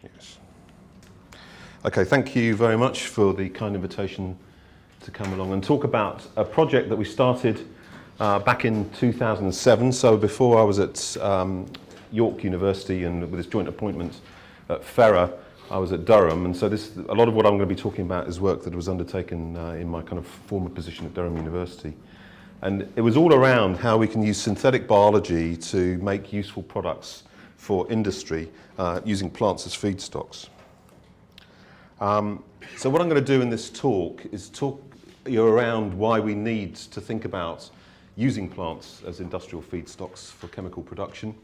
Yes. Okay, thank you very much for the kind invitation to come along and talk about a project that we started back in 2007. So before I was at York University and with this joint appointment at Ferrer, I was at Durham. And so a lot of what I'm going to be talking about is work that was undertaken in my kind of former position at Durham University. And it was all around how we can use synthetic biology to make useful products for industry using plants as feedstocks. So what I'm going to do in this talk is talk you around why we need to think about using plants as industrial feedstocks for chemical production.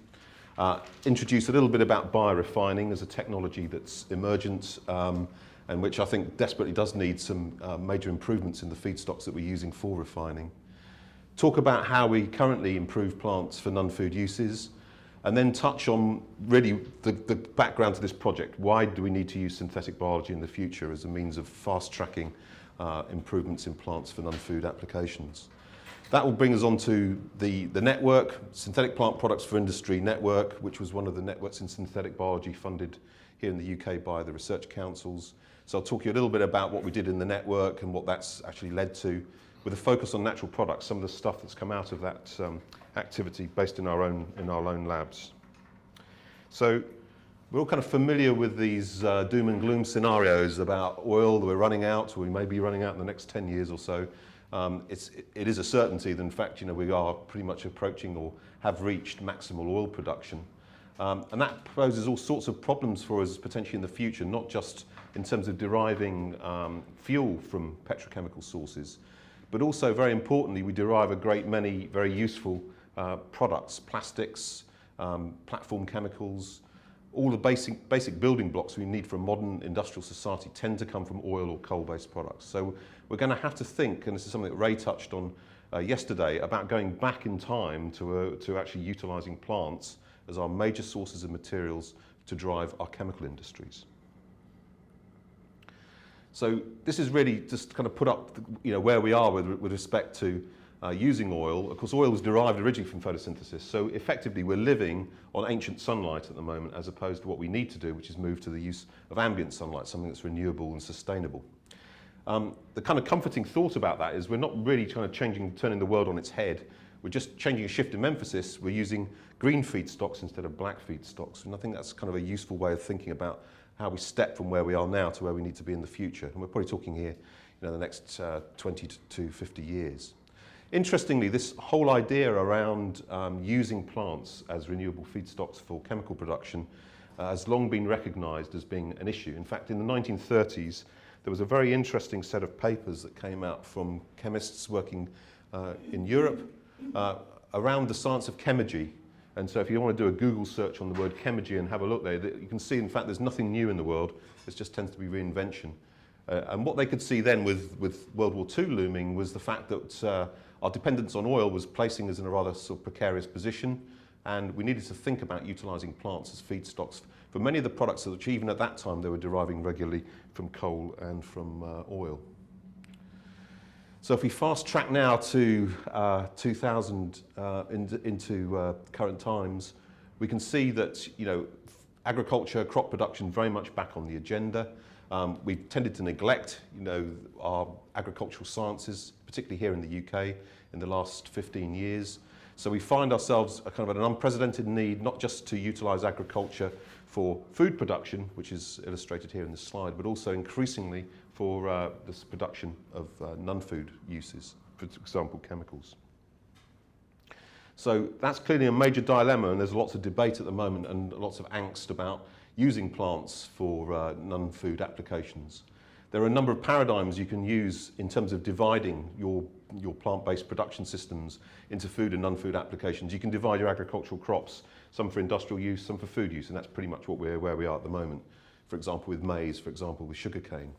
Introduce a little bit about biorefining as a technology that's emergent and which I think desperately does need some major improvements in the feedstocks that we're using for refining. Talk about how we currently improve plants for non-food uses, and then touch on really the background to this project. Why do we need to use synthetic biology in the future as a means of fast-tracking improvements in plants for non-food applications? That will bring us on to the network, Synthetic Plant Products for Industry Network, which was one of the networks in synthetic biology funded here in the UK by the research councils. So I'll talk to you a little bit about what we did in the network and what that's actually led to, with a focus on natural products, some of the stuff that's come out of that activity based in our own labs. So we're all kind of familiar with these doom and gloom scenarios about oil that we're running out, or we may be running out in the next 10 years or so. It is a certainty that in fact, we are pretty much approaching or have reached maximal oil production. And that poses all sorts of problems for us potentially in the future, not just in terms of deriving fuel from petrochemical sources, but also, very importantly, we derive a great many very useful products, plastics, platform chemicals. All the basic building blocks we need for a modern industrial society tend to come from oil or coal-based products. So we're going to have to think, and this is something that Ray touched on yesterday, about going back in time to actually utilising plants as our major sources of materials to drive our chemical industries. So this is really just kind of put up where we are with respect to using oil. Of course, oil was derived originally from photosynthesis, so effectively we're living on ancient sunlight at the moment, as opposed to what we need to do, which is move to the use of ambient sunlight, something that's renewable and sustainable. The kind of comforting thought about that is we're not really kind of turning the world on its head. We're just changing a shift in emphasis. We're using green feedstocks instead of black feedstocks, and I think that's kind of a useful way of thinking about how we step from where we are now to where we need to be in the future. And we're probably talking here, the next 20 to 50 years. Interestingly, this whole idea around using plants as renewable feedstocks for chemical production has long been recognised as being an issue. In fact, in the 1930s, there was a very interesting set of papers that came out from chemists working in Europe around the science of chemigy. And so if you want to do a Google search on the word chemigy and have a look there, you can see, in fact, there's nothing new in the world. It just tends to be reinvention. And what they could see then with World War II looming was the fact that our dependence on oil was placing us in a rather sort of precarious position, and we needed to think about utilising plants as feedstocks for many of the products which even at that time they were deriving regularly from coal and from oil. So if we fast track now to 2000 into current times, we can see that agriculture, crop production very much back on the agenda. We've tended to neglect our agricultural sciences, particularly here in the UK, in the last 15 years. So we find ourselves kind of at an unprecedented need, not just to utilise agriculture for food production, which is illustrated here in this slide, but also increasingly for this production of non-food uses, for example, chemicals. So that's clearly a major dilemma, and there's lots of debate at the moment and lots of angst about using plants for non-food applications. There are a number of paradigms you can use in terms of dividing your plant-based production systems into food and non-food applications. You can divide your agricultural crops, some for industrial use, some for food use, and that's pretty much where we are at the moment. For example, with maize, for example, with sugarcane.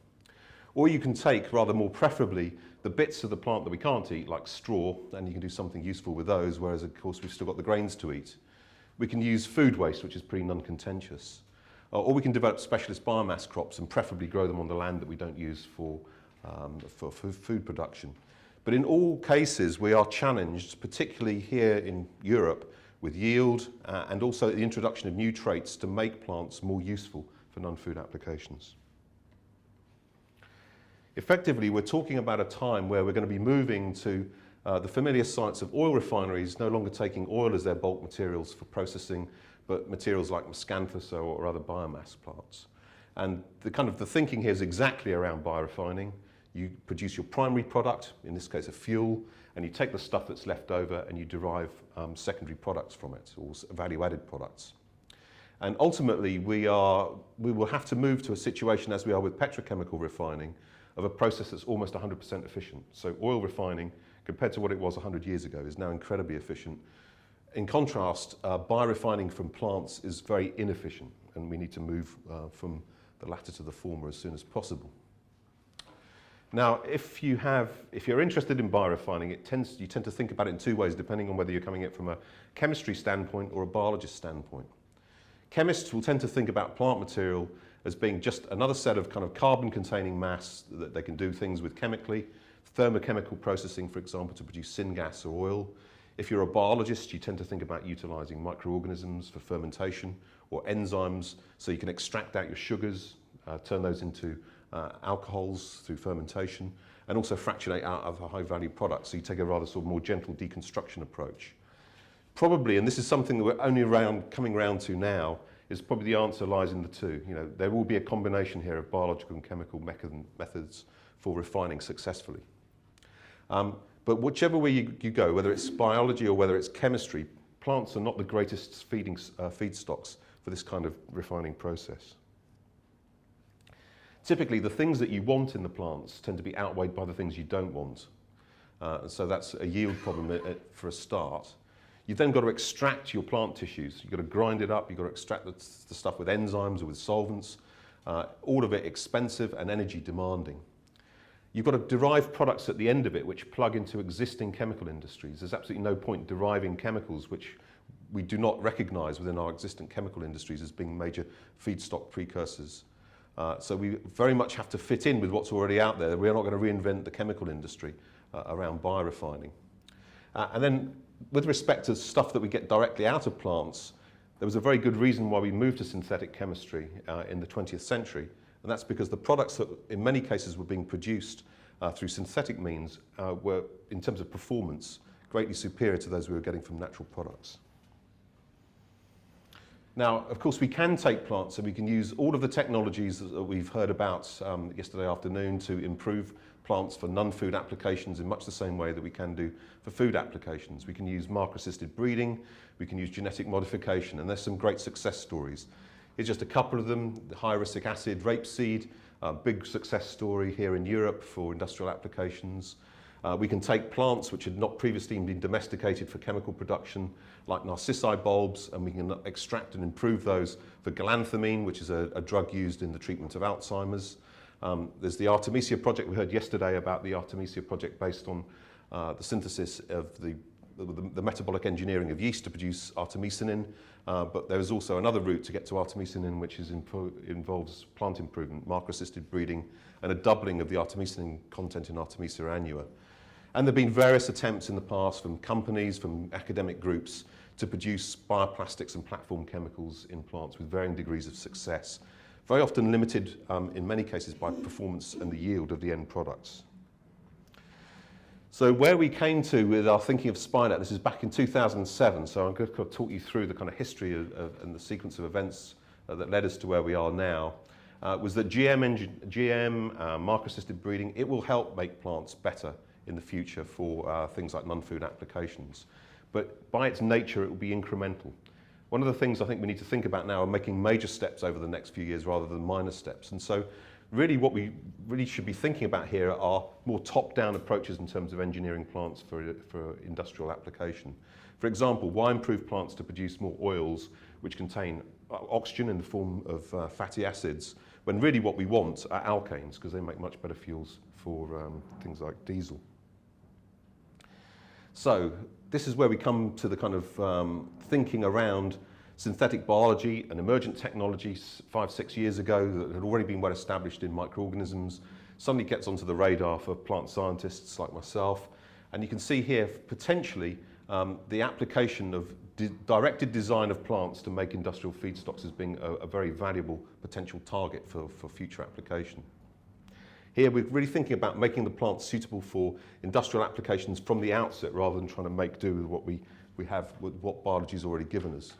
Or you can take, rather more preferably, the bits of the plant that we can't eat, like straw, and you can do something useful with those, whereas, of course, we've still got the grains to eat. We can use food waste, which is pretty non-contentious. Or we can develop specialist biomass crops and preferably grow them on the land that we don't use for food production. But in all cases, we are challenged, particularly here in Europe, with yield and also the introduction of new traits to make plants more useful for non-food applications. Effectively, we're talking about a time where we're going to be moving to the familiar sights of oil refineries, no longer taking oil as their bulk materials for processing, but materials like miscanthus or other biomass plants. And the thinking here is exactly around biorefining. You produce your primary product, in this case a fuel, and you take the stuff that's left over and you derive secondary products from it, or value-added products. And ultimately, we will have to move to a situation, as we are with petrochemical refining, of a process that's almost 100% efficient. So oil refining, compared to what it was 100 years ago, is now incredibly efficient. In contrast, biorefining from plants is very inefficient, and we need to move from the latter to the former as soon as possible. Now, if you're interested in biorefining, you tend to think about it in two ways, depending on whether you're coming at it from a chemistry standpoint or a biologist standpoint. Chemists will tend to think about plant material as being just another set of carbon-containing mass that they can do things with chemically, thermochemical processing, for example, to produce syngas or oil. If you're a biologist, you tend to think about utilizing microorganisms for fermentation or enzymes, so you can extract out your sugars, turn those into alcohols through fermentation, and also fractionate out other high-value products. So you take a rather sort of more gentle deconstruction approach. Probably, and this is something that we're only coming around to now, is probably the answer lies in the two. There will be a combination here of biological and chemical methods for refining successfully. But whichever way you go, whether it's biology or whether it's chemistry, plants are not the greatest feedstocks for this kind of refining process. Typically, the things that you want in the plants tend to be outweighed by the things you don't want. So that's a yield problem for a start. You've then got to extract your plant tissues. You've got to grind it up. You've got to extract the stuff with enzymes or with solvents. All of it expensive and energy demanding. You've got to derive products at the end of it which plug into existing chemical industries. There's absolutely no point deriving chemicals which we do not recognize within our existing chemical industries as being major feedstock precursors. So we very much have to fit in with what's already out there. We're not going to reinvent the chemical industry around biorefining. And then with respect to stuff that we get directly out of plants, there was a very good reason why we moved to synthetic chemistry in the 20th century. And that's because the products that in many cases were being produced through synthetic means were, in terms of performance, greatly superior to those we were getting from natural products. Now, of course, we can take plants and we can use all of the technologies that we've heard about yesterday afternoon to improve plants for non-food applications in much the same way that we can do for food applications. We can use marker-assisted breeding, we can use genetic modification, and there's some great success stories. Here's just a couple of them. The high-russic acid rapeseed, a big success story here in Europe for industrial applications. We can take plants which had not previously been domesticated for chemical production, like narcissi bulbs, and we can extract and improve those for galantamine, which is a drug used in the treatment of Alzheimer's. There's the Artemisia project. We heard yesterday about the Artemisia project based on the synthesis of the metabolic engineering of yeast to produce artemisinin. But there is also another route to get to artemisinin, which involves plant improvement, marker-assisted breeding, and a doubling of the artemisinin content in Artemisia annua. And there have been various attempts in the past from companies, from academic groups, to produce bioplastics and platform chemicals in plants with varying degrees of success, very often limited in many cases by performance and the yield of the end products. So where we came to with our thinking of SPPI-net, this is back in 2007, so I'm going to talk you through the kind of history and the sequence of events that led us to where we are now, was that GM, marker-assisted breeding, it will help make plants better in the future for things like non-food applications. But by its nature, it will be incremental. One of the things I think we need to think about now are making major steps over the next few years rather than minor steps. And so really what we really should be thinking about here are more top-down approaches in terms of engineering plants for industrial application. For example, why improve plants to produce more oils which contain oxygen in the form of fatty acids, when really what we want are alkanes, because they make much better fuels for things like diesel. So this is where we come to the kind of thinking around synthetic biology and emergent technologies 5-6 years ago that had already been well established in microorganisms, suddenly gets onto the radar for plant scientists like myself. And you can see here potentially the application of directed design of plants to make industrial feedstocks as being a very valuable potential target for future application. Here we're really thinking about making the plants suitable for industrial applications from the outset rather than trying to make do with what we have, with what biology's already given us.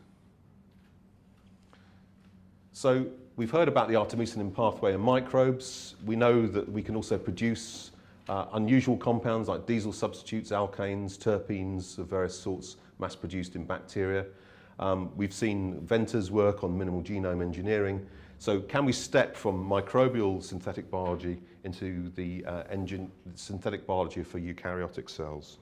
So we've heard about the artemisinin pathway in microbes. We know that we can also produce unusual compounds like diesel substitutes, alkanes, terpenes of various sorts mass-produced in bacteria. We've seen Venter's work on minimal genome engineering. So can we step from microbial synthetic biology into the synthetic biology for eukaryotic cells?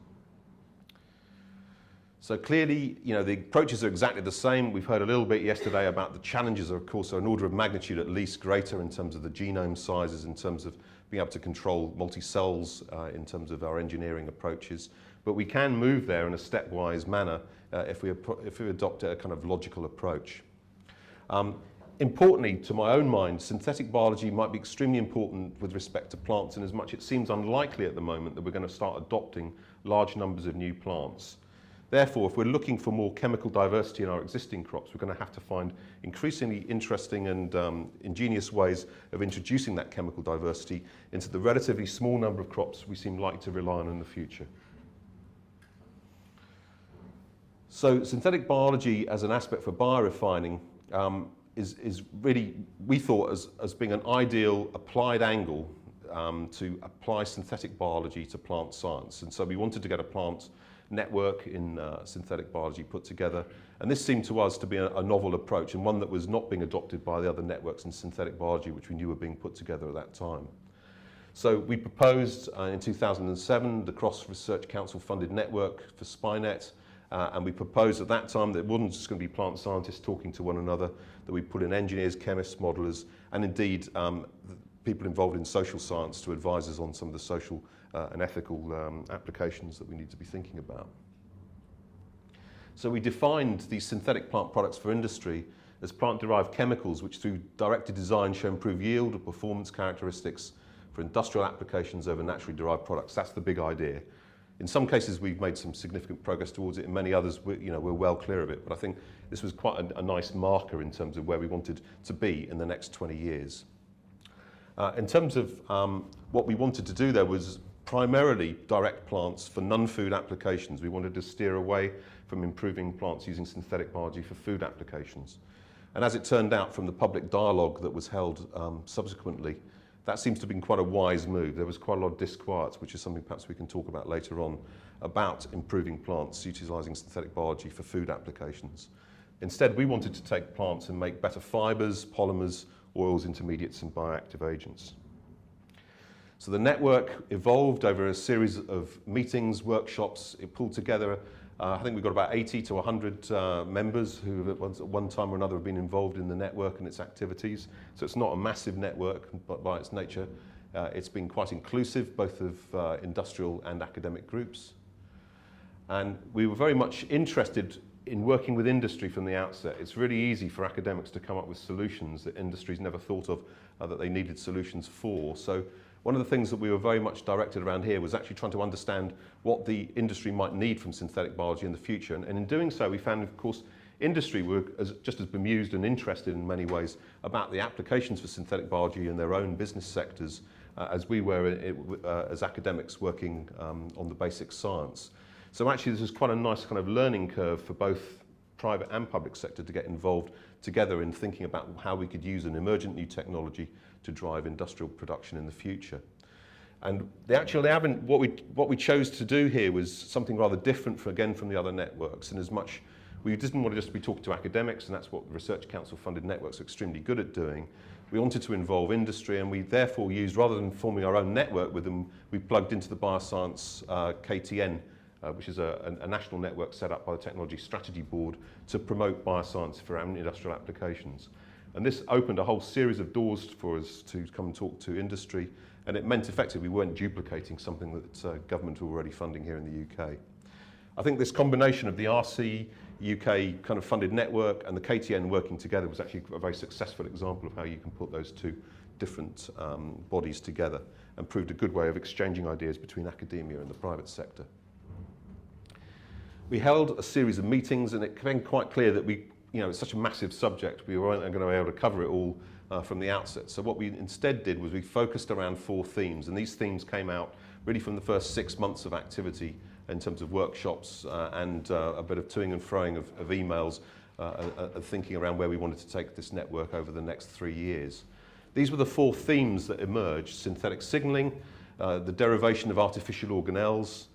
So clearly, the approaches are exactly the same. We've heard a little bit yesterday about the challenges, of course, are an order of magnitude at least greater in terms of the genome sizes, in terms of being able to control multi-cells in terms of our engineering approaches. But we can move there in a stepwise manner if we adopt a kind of logical approach. Importantly, to my own mind, synthetic biology might be extremely important with respect to plants, in as much it seems unlikely at the moment that we're going to start adopting large numbers of new plants. Therefore, if we're looking for more chemical diversity in our existing crops, we're going to have to find increasingly interesting and ingenious ways of introducing that chemical diversity into the relatively small number of crops we seem likely to rely on in the future. So synthetic biology as an aspect for biorefining is really, we thought, as being an ideal applied angle to apply synthetic biology to plant science. And so we wanted to get a plant network in synthetic biology put together. And this seemed to us to be a novel approach, and one that was not being adopted by the other networks in synthetic biology, which we knew were being put together at that time. So we proposed in 2007 the Cross Research Council funded network for SPPI-net. And we proposed at that time that it wasn't just going to be plant scientists talking to one another, that we put in engineers, chemists, modelers, and indeed people involved in social science to advise us on some of the social and ethical applications that we need to be thinking about. So we defined these synthetic plant products for industry as plant-derived chemicals which through directed design show improved yield or performance characteristics for industrial applications over naturally derived products. That's the big idea. In some cases, we've made some significant progress towards it. In many others, we're well clear of it. But I think this was quite a nice marker in terms of where we wanted to be in the next 20 years. In terms of what we wanted to do there was primarily direct plants for non-food applications. We wanted to steer away from improving plants using synthetic biology for food applications. And as it turned out from the public dialogue that was held subsequently, that seems to have been quite a wise move. There was quite a lot of disquiet, which is something perhaps we can talk about later on, about improving plants utilising synthetic biology for food applications. Instead, we wanted to take plants and make better fibres, polymers, oils, intermediates and bioactive agents. So the network evolved over a series of meetings, workshops. It pulled together, I think we've got about 80 to 100 members who at one time or another have been involved in the network and its activities. So it's not a massive network, but by its nature, it's been quite inclusive, both of industrial and academic groups. And we were very much interested in working with industry from the outset. It's really easy for academics to come up with solutions that industry's never thought of, that they needed solutions for. So one of the things that we were very much directed around here was actually trying to understand what the industry might need from synthetic biology in the future. And in doing so, we found, of course, industry were just as bemused and interested in many ways about the applications for synthetic biology in their own business sectors as we were as academics working on the basic science. So actually, this is quite a nice kind of learning curve for both private and public sector to get involved together in thinking about how we could use an emergent new technology to drive industrial production in the future. And what we chose to do here was something rather different, again, from the other networks. And as much, we didn't want to just be talking to academics, and that's what the Research Council funded networks are extremely good at doing. We wanted to involve industry, and we therefore used, rather than forming our own network with them, we plugged into the Bioscience KTN, which is a national network set up by the Technology Strategy Board to promote bioscience for industrial applications. And this opened a whole series of doors for us to come and talk to industry, and it meant effectively we weren't duplicating something that government were already funding here in the UK. I think this combination of the RC UK kind of funded network and the KTN working together was actually a very successful example of how you can put those two different bodies together, and proved a good way of exchanging ideas between academia and the private sector. We held a series of meetings, and it became quite clear that it's such a massive subject, we weren't going to be able to cover it all from the outset. So what we instead did was we focused around 4 themes, and these themes came out really from the first 6 months of activity in terms of workshops and a bit of toing and froing of emails, thinking around where we wanted to take this network over the next 3 years. These were the 4 themes that emerged: synthetic signaling, the derivation of artificial organelles,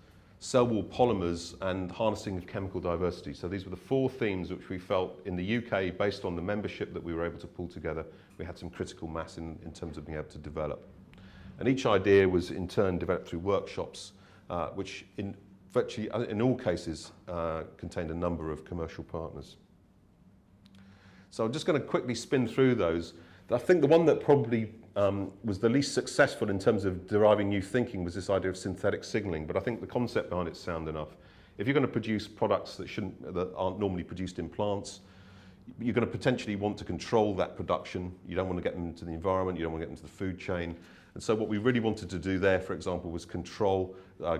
cell wall polymers, and harnessing of chemical diversity. So these were the 4 themes which we felt in the UK, based on the membership that we were able to pull together, we had some critical mass in terms of being able to develop. And each idea was in turn developed through workshops, which in virtually, in all cases, contained a number of commercial partners. So I'm just going to quickly spin through those. I think the one that probably was the least successful in terms of deriving new thinking was this idea of synthetic signaling, but I think the concept behind it's sound enough. If you're going to produce products that aren't normally produced in plants, you're going to potentially want to control that production. You don't want to get them into the environment, you don't want to get them into the food chain. And so what we really wanted to do there, for example, was control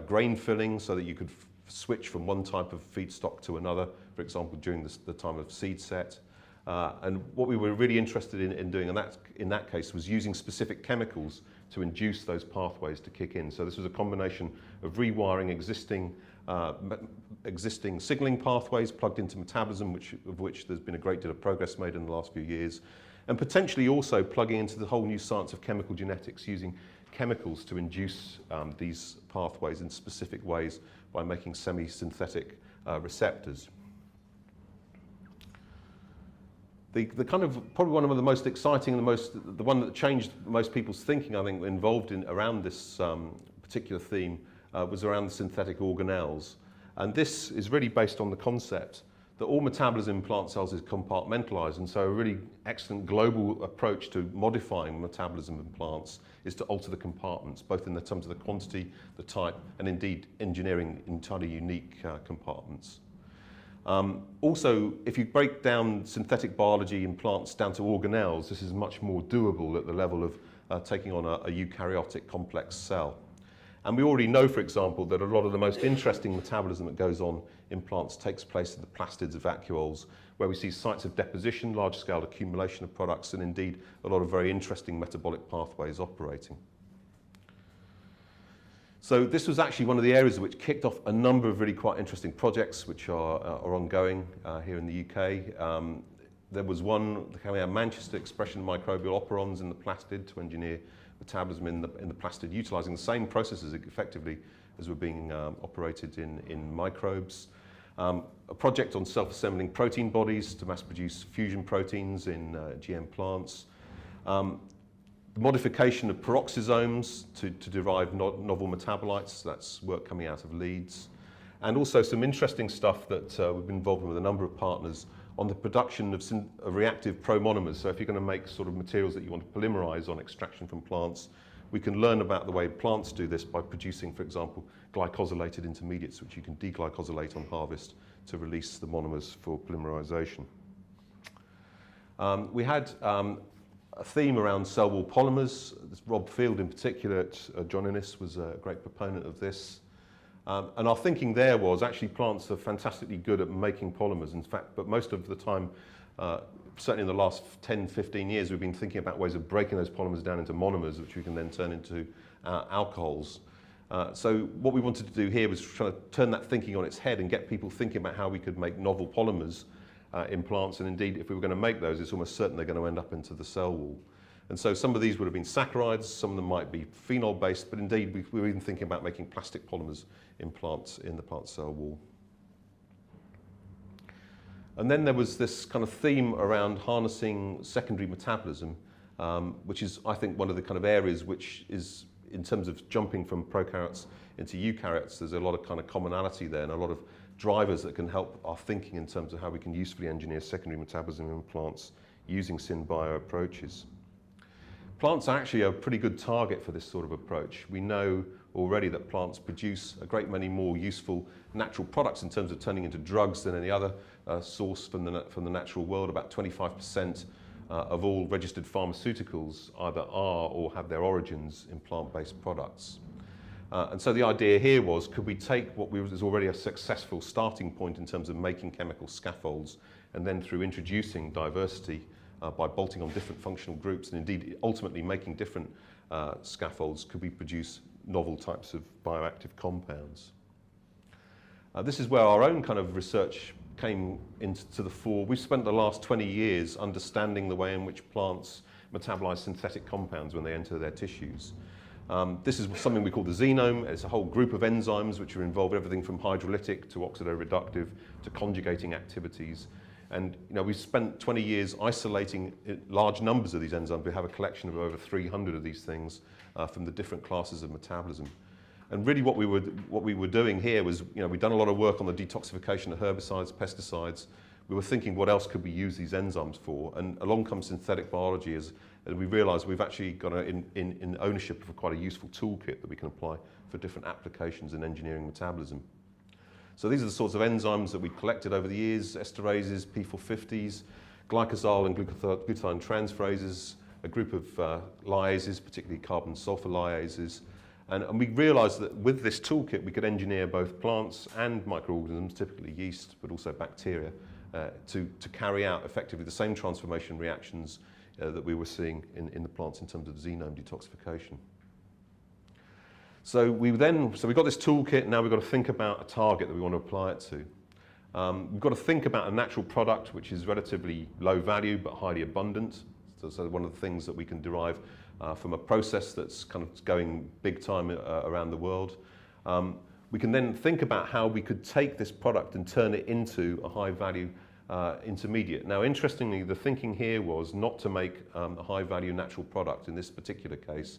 grain filling so that you could switch from one type of feedstock to another, for example, during the time of seed set. And what we were really interested in doing in that case was using specific chemicals to induce those pathways to kick in. So this was a combination of rewiring existing signaling pathways plugged into metabolism, of which there's been a great deal of progress made in the last few years, and potentially also plugging into the whole new science of chemical genetics, using chemicals to induce these pathways in specific ways by making semi-synthetic receptors. The kind of probably one of the most exciting and the one that changed most people's thinking, I think, involved around this particular theme was around the synthetic organelles. And this is really based on the concept that all metabolism in plant cells is compartmentalized, and so a really excellent global approach to modifying metabolism in plants is to alter the compartments, both in terms of the quantity, the type, and indeed engineering entirely unique compartments. Also, if you break down synthetic biology in plants down to organelles, this is much more doable at the level of taking on a eukaryotic complex cell. And we already know, for example, that a lot of the most interesting metabolism that goes on in plants takes place in the plastids of vacuoles, where we see sites of deposition, large-scale accumulation of products, and indeed a lot of very interesting metabolic pathways operating. So this was actually one of the areas which kicked off a number of really quite interesting projects which are ongoing here in the UK. There was one coming out of Manchester, expression of microbial operons in the plastid to engineer metabolism in the plastid, utilising the same processes effectively as were being operated in microbes. A project on self-assembling protein bodies to mass-produce fusion proteins in GM plants. The modification of peroxisomes to derive novel metabolites, that's work coming out of Leeds. And also some interesting stuff that we've been involved with a number of partners on the production of reactive promonomers. So if you're going to make sort of materials that you want to polymerize on extraction from plants, we can learn about the way plants do this by producing, for example, glycosylated intermediates, which you can deglycosylate on harvest to release the monomers for polymerization. We had a theme around cell wall polymers. Rob Field in particular at John Innes was a great proponent of this. And our thinking there was actually plants are fantastically good at making polymers, in fact, but most of the time, certainly in the last 10, 15 years, we've been thinking about ways of breaking those polymers down into monomers, which we can then turn into alcohols. So what we wanted to do here was try to turn that thinking on its head and get people thinking about how we could make novel polymers in plants, and indeed, if we were going to make those, it's almost certain they're going to end up into the cell wall. And so some of these would have been saccharides, some of them might be phenol-based, but indeed we were even thinking about making plastic polymers in plants, in the plant cell wall. And then there was this kind of theme around harnessing secondary metabolism, which is, I think, one of the kind of areas which is, in terms of jumping from prokaryotes into eukaryotes, there's a lot of kind of commonality there and a lot of drivers that can help our thinking in terms of how we can usefully engineer secondary metabolism in plants using synbio approaches. Plants are actually a pretty good target for this sort of approach. We know already that plants produce a great many more useful natural products in terms of turning into drugs than any other source from the natural world. About 25% of all registered pharmaceuticals either are or have their origins in plant-based products. And so the idea here was, could we take what was already a successful starting point in terms of making chemical scaffolds, and then through introducing diversity by bolting on different functional groups, and indeed ultimately making different scaffolds, could we produce novel types of bioactive compounds? This is where our own kind of research came into the fore. We've spent the last 20 years understanding the way in which plants metabolize synthetic compounds when they enter their tissues. This is something we call the xenome. It's a whole group of enzymes which are involved, everything from hydrolytic to oxidoreductive to conjugating activities. And we've spent 20 years isolating large numbers of these enzymes. We have a collection of over 300 of these things from the different classes of metabolism. And really what we were doing here was, we'd done a lot of work on the detoxification of herbicides, pesticides. We were thinking, what else could we use these enzymes for? And along comes synthetic biology, and we realized we've actually got in ownership of quite a useful toolkit that we can apply for different applications in engineering metabolism. So these are the sorts of enzymes that we collected over the years: esterases, P450s, glycosol and glutathione transferases, a group of lyases, particularly carbon-sulfur lyases. And we realized that with this toolkit, we could engineer both plants and microorganisms, typically yeast, but also bacteria, to carry out effectively the same transformation reactions that we were seeing in the plants in terms of xenome detoxification. So we've got this toolkit. Now we've got to think about a target that we want to apply it to. We've got to think about a natural product which is relatively low value but highly abundant. So one of the things that we can derive from a process that's kind of going big time around the world. We can then think about how we could take this product and turn it into a high value intermediate. Now, interestingly, the thinking here was not to make a high value natural product in this particular case,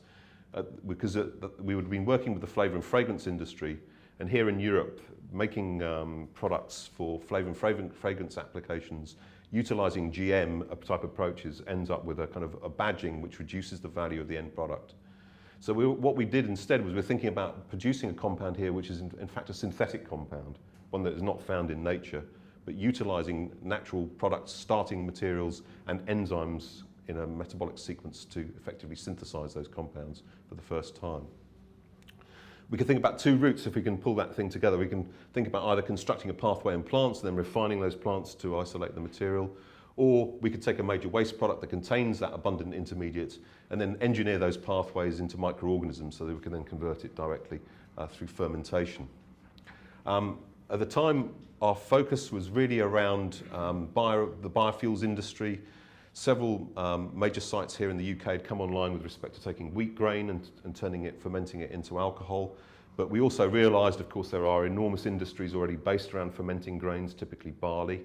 because we would have been working with the flavour and fragrance industry, and here in Europe, making products for flavour and fragrance applications, utilising GM type approaches ends up with a kind of a badging which reduces the value of the end product. So what we did instead was we're thinking about producing a compound here which is in fact a synthetic compound, one that is not found in nature, but utilising natural products, starting materials and enzymes in a metabolic sequence to effectively synthesize those compounds for the first time. We can think about two routes if we can pull that thing together. We can think about either constructing a pathway in plants and then refining those plants to isolate the material, or we could take a major waste product that contains that abundant intermediate and then engineer those pathways into microorganisms so that we can then convert it directly through fermentation. At the time, our focus was really around the biofuels industry. Several major sites here in the UK had come online with respect to taking wheat grain and fermenting it into alcohol. But we also realised, of course, there are enormous industries already based around fermenting grains, typically barley.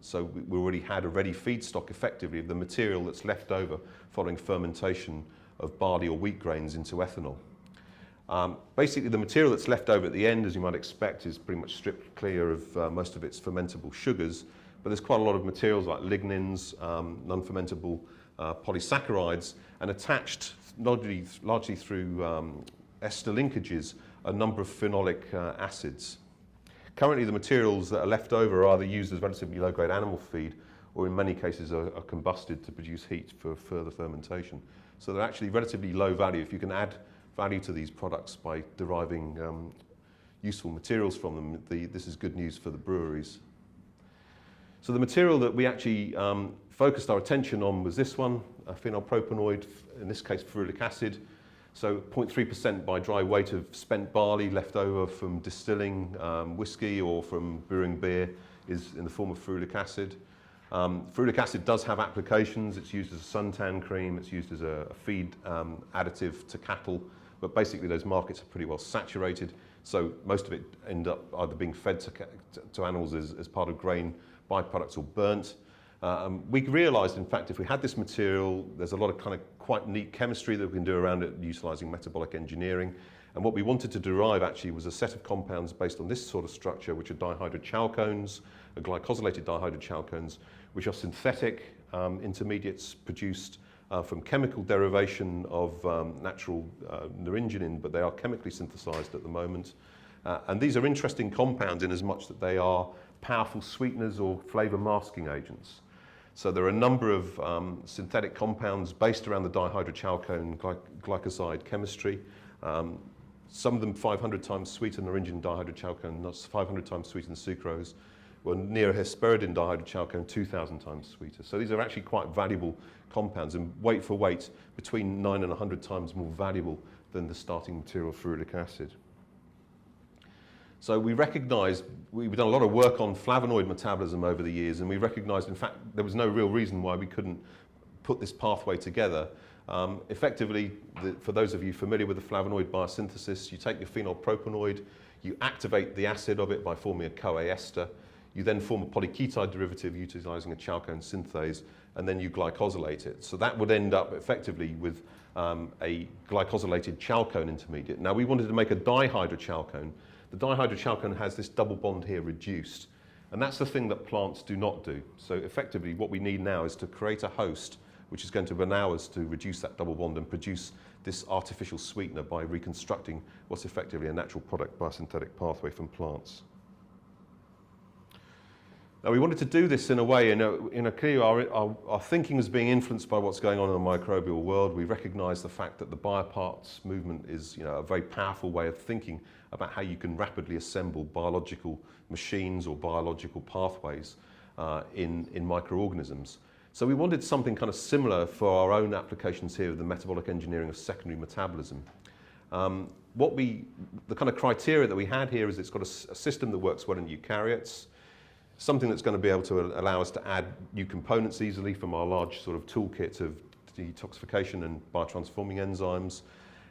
So we already had a ready feedstock, effectively, of the material that's left over following fermentation of barley or wheat grains into ethanol. Basically, the material that's left over at the end, as you might expect, is pretty much stripped clear of most of its fermentable sugars. But there's quite a lot of materials like lignins, non-fermentable polysaccharides, and attached largely through ester linkages, a number of phenolic acids. Currently, the materials that are left over are either used as relatively low-grade animal feed, or in many cases are combusted to produce heat for further fermentation. So they're actually relatively low value. If you can add value to these products by deriving useful materials from them, this is good news for the breweries. So the material that we actually focused our attention on was this one, a phenylpropanoid, in this case ferulic acid. So 0.3% by dry weight of spent barley left over from distilling whiskey or from brewing beer is in the form of ferulic acid. Ferulic acid does have applications. It's used as a suntan cream. It's used as a feed additive to cattle. But basically those markets are pretty well saturated. So most of it end up either being fed to animals as part of grain byproducts or burnt. We realised, in fact, if we had this material, there's a lot of kind of quite neat chemistry that we can do around it utilising metabolic engineering. And what we wanted to derive actually was a set of compounds based on this sort of structure, which are dihydrochalcones, glycosylated dihydrochalcones, which are synthetic intermediates produced from chemical derivation of natural naringenin, but they are chemically synthesised at the moment. And these are interesting compounds in as much that they are powerful sweeteners or flavour masking agents. So there are a number of synthetic compounds based around the dihydrochalcone glycoside chemistry. some of them 500 times sweeter than origin dihydrochalcone, not 500 times sweeter than sucrose, or near hesperidin dihydrochalcone 2,000 times sweeter. So these are actually quite valuable compounds, and weight for weight between 9 and 100 times more valuable than the starting material ferulic acid. So we recognised, we've done a lot of work on flavonoid metabolism over the years, and we recognised, in fact, there was no real reason why we couldn't put this pathway together. Effectively, for those of you familiar with the flavonoid biosynthesis, you take your phenylpropanoid, you activate the acid of it by forming a CoA ester, you then form a polyketide derivative utilising a chalcone synthase, and then you glycosylate it. So that would end up effectively with a glycosylated chalcone intermediate. Now we wanted to make a dihydrochalcone. The dihydrochalcone has this double bond here reduced, and that's the thing that plants do not do. So effectively what we need now is to create a host which is going to allow us to reduce that double bond and produce this artificial sweetener by reconstructing what's effectively a natural product biosynthetic pathway from plants. Now we wanted to do this in a way, clearly our thinking was being influenced by what's going on in the microbial world. We recognise the fact that the bioparts movement is a very powerful way of thinking about how you can rapidly assemble biological machines or biological pathways in microorganisms. So we wanted something kind of similar for our own applications here of the metabolic engineering of secondary metabolism. The kind of criteria that we had here is it's got a system that works well in eukaryotes, something that's going to be able to allow us to add new components easily from our large sort of toolkit of detoxification and biotransforming enzymes.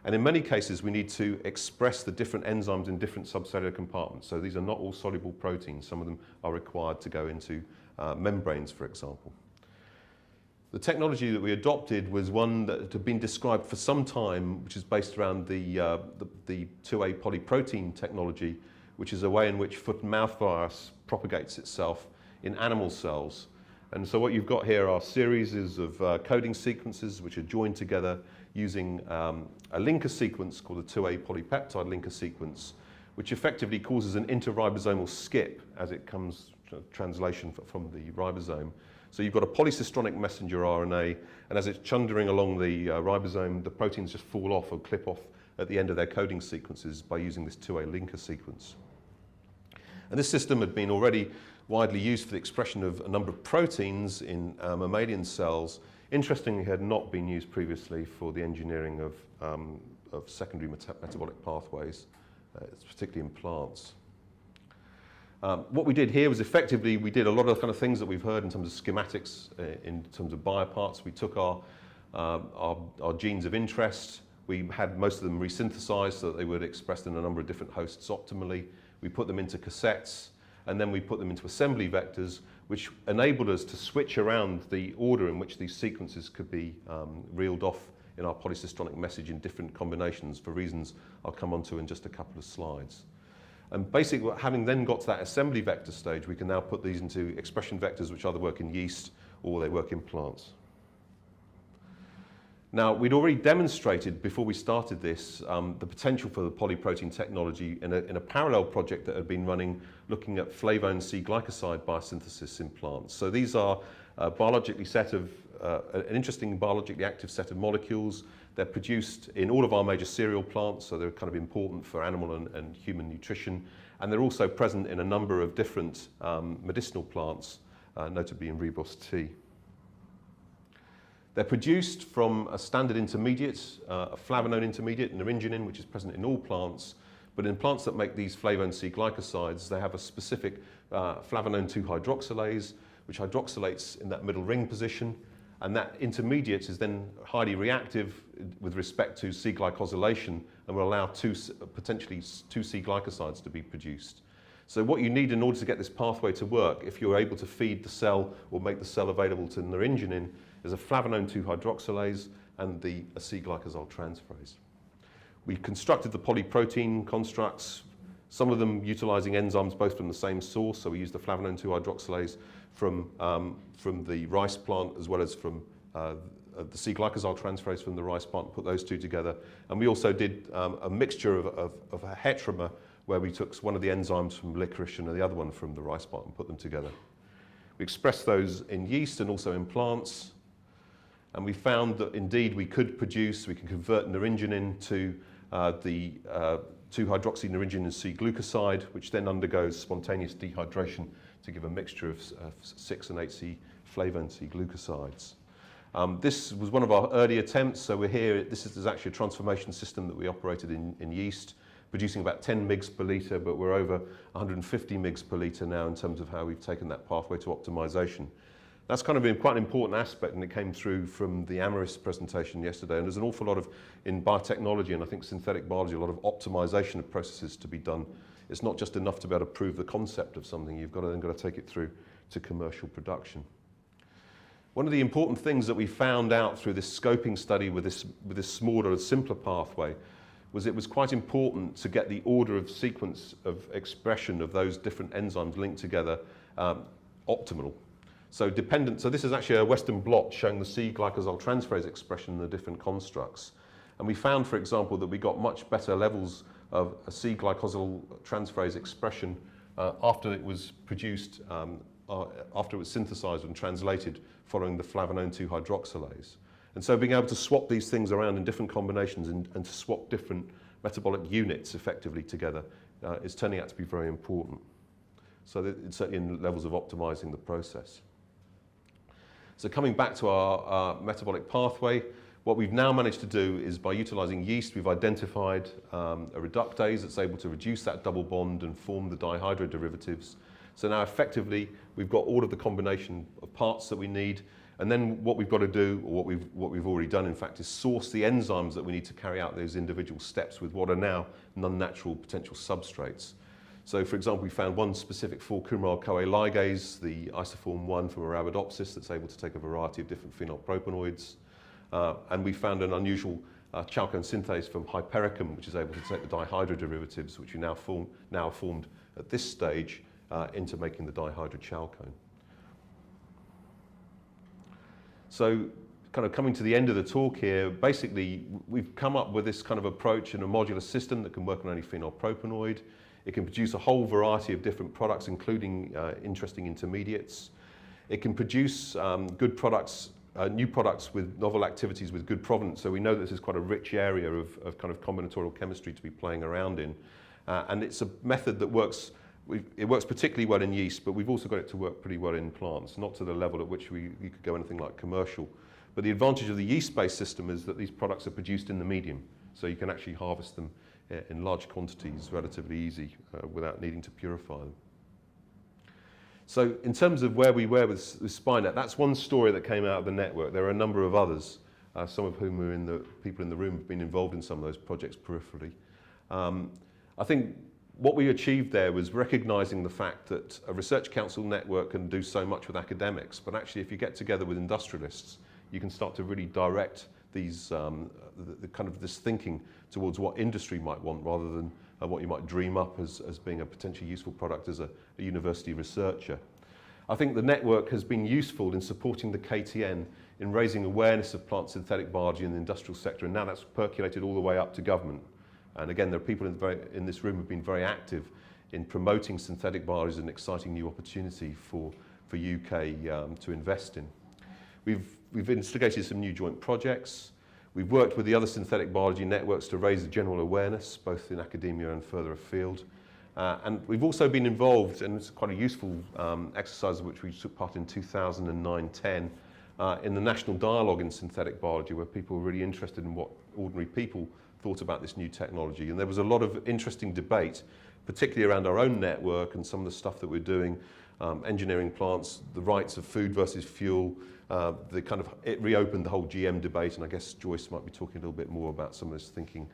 And in many cases, we need to express the different enzymes in different subcellular compartments. So these are not all soluble proteins. Some of them are required to go into membranes, for example. The technology that we adopted was one that had been described for some time, which is based around the 2A polyprotein technology, which is a way in which foot and mouth virus propagates itself in animal cells. And so what you've got here are series of coding sequences which are joined together using a linker sequence called the 2A polypeptide linker sequence, which effectively causes an interribosomal skip as it comes to translation from the ribosome. So you've got a polycistronic messenger RNA, and as it's chundering along the ribosome, the proteins just fall off or clip off at the end of their coding sequences by using this 2A linker sequence. And this system had been already widely used for the expression of a number of proteins in mammalian cells. Interestingly, it had not been used previously for the engineering of secondary metabolic pathways, particularly in plants. What we did here was effectively, we did a lot of the kind of things that we've heard in terms of schematics, in terms of bioparts. We took our genes of interest. We had most of them resynthesized so that they were expressed in a number of different hosts optimally. We put them into cassettes, and then we put them into assembly vectors, which enabled us to switch around the order in which these sequences could be reeled off in our polycistronic message in different combinations for reasons I'll come on to in just a couple of slides. And basically, having then got to that assembly vector stage, we can now put these into expression vectors which either work in yeast or they work in plants. Now, we'd already demonstrated before we started this the potential for the polyprotein technology in a parallel project that had been running looking at flavone C-Glycoside biosynthesis in plants. So these are an interesting biologically active set of molecules. They're produced in all of our major cereal plants, so they're kind of important for animal and human nutrition. And they're also present in a number of different medicinal plants, notably in rooibos tea. They're produced from a standard intermediate, a flavonone intermediate, naringenin, which is present in all plants. But in plants that make these flavone C-Glycosides, they have a specific flavonone 2-hydroxylase, which hydroxylates in that middle ring position. And that intermediate is then highly reactive with respect to C-glycosylation and will allow potentially two C-glycosides to be produced. So what you need in order to get this pathway to work, if you're able to feed the cell or make the cell available to naringenin, is a flavonone 2-hydroxylase and a C-glycosol transferase. We constructed the polyprotein constructs, some of them utilizing enzymes both from the same source. So we used the flavonone 2-hydroxylase from the rice plant as well as from the C-glycosol transferase from the rice plant, and put those two together. And we also did a mixture of a heteromer where we took one of the enzymes from licorice and the other one from the rice plant and put them together. We expressed those in yeast and also in plants. And we found that indeed we can convert naringenin to the 2-hydroxynaringenin C-glycoside, which then undergoes spontaneous dehydration to give a mixture of 6 and 8C flavone C-glycosides. This was one of our early attempts, so we're here. This is actually a transformation system that we operated in yeast, producing about 10 mg per litre, but we're over 150 mg per litre now in terms of how we've taken that pathway to optimization. That's kind of been quite an important aspect, and it came through from the Amaris presentation yesterday. And there's an awful lot of, in biotechnology and I think synthetic biology, a lot of optimization of processes to be done. It's not just enough to be able to prove the concept of something, you've then got to take it through to commercial production. One of the important things that we found out through this scoping study with this smaller, simpler pathway was it was quite important to get the order of sequence of expression of those different enzymes linked together optimal. So this is actually a Western blot showing the C-glycoside transferase expression in the different constructs. And we found, for example, that we got much better levels of a C-glycoside transferase expression after it was produced, after it was synthesized and translated following the flavonone 2-hydroxylase. And so being able to swap these things around in different combinations and to swap different metabolic units effectively together is turning out to be very important. So it's certainly in levels of optimizing the process. So coming back to our metabolic pathway, what we've now managed to do is by utilizing yeast, we've identified a reductase that's able to reduce that double bond and form the dihydroderivatives. So now effectively, we've got all of the combination of parts that we need. And then what we've got to do, or what we've already done, in fact, is source the enzymes that we need to carry out those individual steps with what are now non-natural potential substrates. So, for example, we found one specific 4-coumaryl-CoA ligase, the isoform 1 from Arabidopsis, that's able to take a variety of different phenylpropanoids. And we found an unusual chalcone synthase from Hypericum, which is able to take the dihydroderivatives, which are now formed at this stage, into making the dihydrochalcone. So kind of coming to the end of the talk here, basically we've come up with this kind of approach in a modular system that can work on any phenylpropanoid. It can produce a whole variety of different products, including interesting intermediates. It can produce good products, new products with novel activities with good provenance. So we know this is quite a rich area of kind of combinatorial chemistry to be playing around in. And it's a method that works. It works particularly well in yeast, but we've also got it to work pretty well in plants, not to the level at which you could go anything like commercial. But the advantage of the yeast-based system is that these products are produced in the medium, so you can actually harvest them in large quantities relatively easy without needing to purify them. So in terms of where we were with SPPI-net, that's one story that came out of the network. There are a number of others, some of whom are people in the room have been involved in some of those projects peripherally. I think what we achieved there was recognizing the fact that a research council network can do so much with academics, but actually if you get together with industrialists, you can start to really direct these, the kind of this thinking towards what industry might want rather than what you might dream up as being a potentially useful product as a university researcher. I think the network has been useful in supporting the KTN in raising awareness of plant synthetic biology in the industrial sector, and now that's percolated all the way up to government. And again, there are people in this room who have been very active in promoting synthetic biology as an exciting new opportunity for UK to invest in. We've instigated some new joint projects. We've worked with the other synthetic biology networks to raise the general awareness, both in academia and further afield. And we've also been involved, and it's quite a useful exercise of which we took part in 2009-10, in the national dialogue in synthetic biology, where people were really interested in what ordinary people thought about this new technology. And there was a lot of interesting debate, particularly around our own network and some of the stuff that we're doing, engineering plants, the rights of food versus fuel. It reopened the whole GM debate, and I guess Joyce might be talking a little bit more about some of this thinking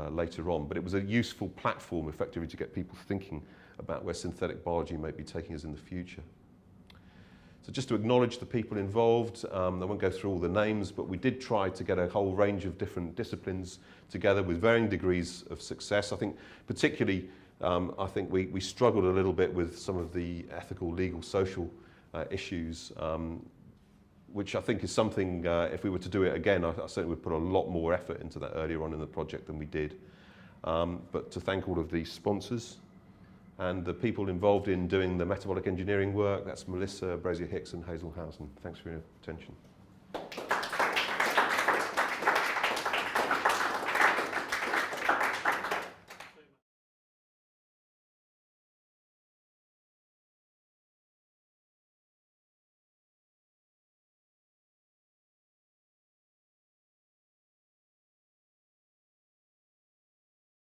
later on. But it was a useful platform, effectively, to get people thinking about where synthetic biology may be taking us in the future. So just to acknowledge the people involved, I won't go through all the names, but we did try to get a whole range of different disciplines together with varying degrees of success. I think particularly, we struggled a little bit with some of the ethical, legal, social issues, which I think is something, if we were to do it again, I certainly would put a lot more effort into that earlier on in the project than we did. But to thank all of the sponsors and the people involved in doing the metabolic engineering work, that's Melissa, Brazier Hicks and Hazel Housen. Thanks for your attention.